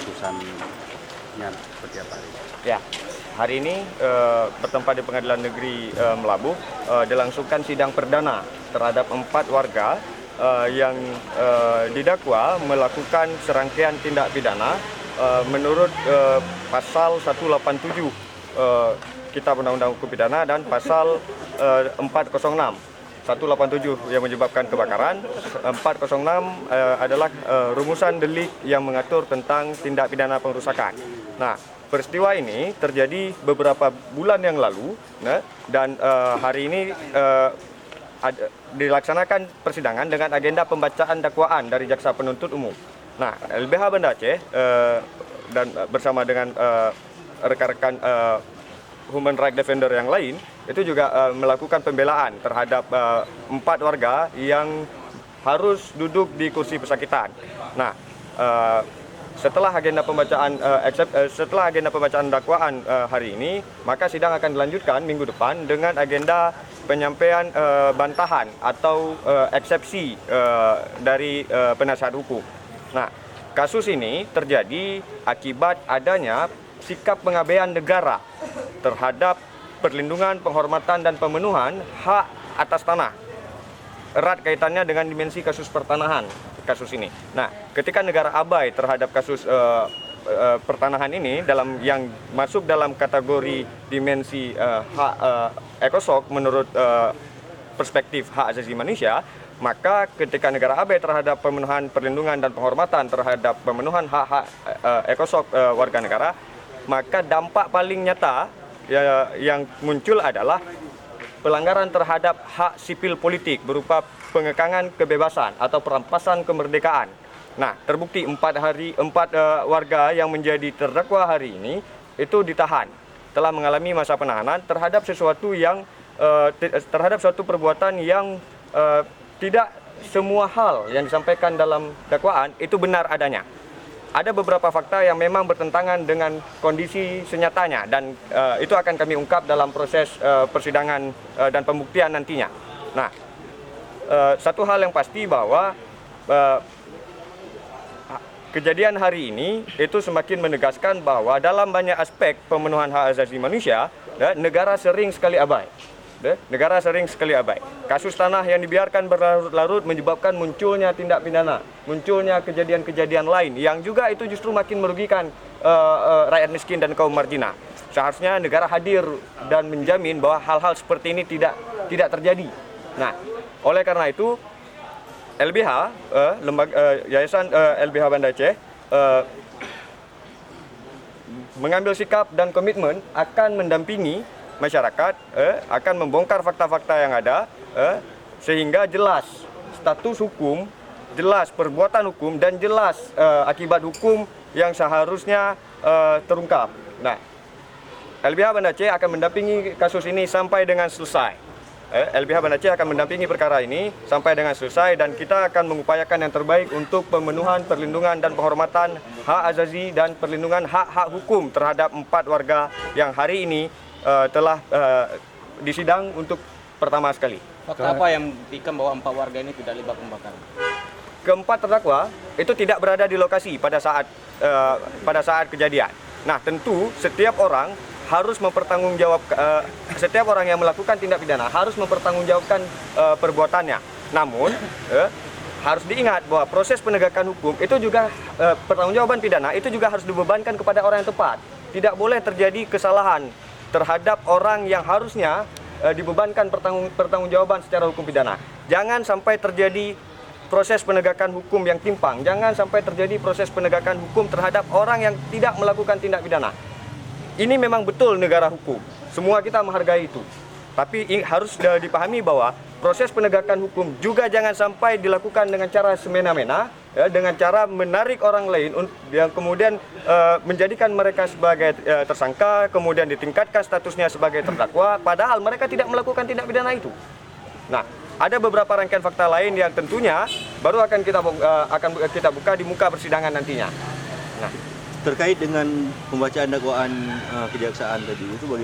putusannya seperti apa? Ya, hari ini bertempat di Pengadilan Negeri Melabuh dilangsungkan sidang perdana terhadap 4 warga yang didakwa melakukan serangkaian tindak pidana menurut pasal 187 Kitab Undang-Undang Hukum Pidana dan pasal 406. 187 yang menyebabkan kebakaran, 406 adalah rumusan delik yang mengatur tentang tindak pidana pengerusakan. Nah, peristiwa ini terjadi beberapa bulan yang lalu, dan hari ini dilaksanakan persidangan dengan agenda pembacaan dakwaan dari jaksa penuntut umum. Nah, LBH Banda Aceh dan bersama dengan rekan-rekan human rights defender yang lain itu juga melakukan pembelaan terhadap 4 warga yang harus duduk di kursi pesakitan. Nah, setelah agenda pembacaan dakwaan hari ini, maka sidang akan dilanjutkan minggu depan dengan agenda penyampaian bantahan atau eksepsi dari penasihat hukum. Nah, kasus ini terjadi akibat adanya sikap pengabaian negara terhadap perlindungan, penghormatan, dan pemenuhan hak atas tanah. Erat kaitannya dengan dimensi kasus pertanahan kasus ini. Nah, ketika negara abai terhadap kasus pertanahan ini yang masuk dalam kategori dimensi hak ekosok menurut perspektif hak asasi manusia, maka ketika negara abai terhadap pemenuhan perlindungan dan penghormatan terhadap pemenuhan hak-hak ekosok warga negara, maka dampak paling nyata yang muncul adalah pelanggaran terhadap hak sipil politik berupa pengekangan kebebasan atau perampasan kemerdekaan. Nah, terbukti 4 warga yang menjadi terdakwa hari ini itu ditahan, telah mengalami masa penahanan terhadap suatu perbuatan yang tidak semua hal yang disampaikan dalam dakwaan itu benar adanya. Ada beberapa fakta yang memang bertentangan dengan kondisi senyatanya dan itu akan kami ungkap dalam proses persidangan dan pembuktian nantinya. Nah, satu hal yang pasti bahwa kejadian hari ini itu semakin menegaskan bahwa dalam banyak aspek pemenuhan hak asasi manusia, negara sering sekali abai. Kasus tanah yang dibiarkan berlarut-larut menyebabkan munculnya tindak pidana, munculnya kejadian-kejadian lain yang juga itu justru makin merugikan rakyat miskin dan kaum marginal. Seharusnya negara hadir dan menjamin bahwa hal-hal seperti ini tidak terjadi. Nah, oleh karena itu LBH, Yayasan LBH Banda Aceh mengambil sikap dan komitmen akan mendampingi masyarakat, akan membongkar fakta-fakta yang ada, sehingga jelas status hukum, jelas perbuatan hukum, dan jelas akibat hukum yang seharusnya terungkap. Nah, LBH Banda Aceh akan mendampingi kasus ini sampai dengan selesai. LBH Banda Aceh akan mendampingi perkara ini sampai dengan selesai dan kita akan mengupayakan yang terbaik untuk pemenuhan, perlindungan, dan penghormatan hak asasi dan perlindungan hak-hak hukum terhadap 4 warga yang hari ini telah disidang untuk pertama sekali. Fakta apa yang membuktikan bahwa 4 warga ini tidak terlibat pembakaran? Keempat terdakwa itu tidak berada di lokasi pada saat kejadian. Nah, tentu setiap orang yang melakukan tindak pidana harus mempertanggungjawabkan perbuatannya. Namun harus diingat bahwa proses penegakan hukum itu juga pertanggungjawaban pidana itu juga harus dibebankan kepada orang yang tepat. Tidak boleh terjadi kesalahan terhadap orang yang harusnya dibebankan pertanggungjawaban secara hukum pidana. Jangan sampai terjadi proses penegakan hukum yang timpang. Jangan sampai terjadi proses penegakan hukum terhadap orang yang tidak melakukan tindak pidana. Ini memang betul negara hukum. Semua kita menghargai itu. Tapi harus dipahami bahwa proses penegakan hukum juga jangan sampai dilakukan dengan cara semena-mena, dengan cara menarik orang lain yang kemudian menjadikan mereka sebagai tersangka, kemudian ditingkatkan statusnya sebagai terdakwa, padahal mereka tidak melakukan tindak pidana itu. Nah, ada beberapa rangkaian fakta lain yang tentunya baru akan kita buka di muka persidangan nantinya. Nah, Terkait dengan pembacaan dakwaan kejaksaan tadi, itu bagaimana?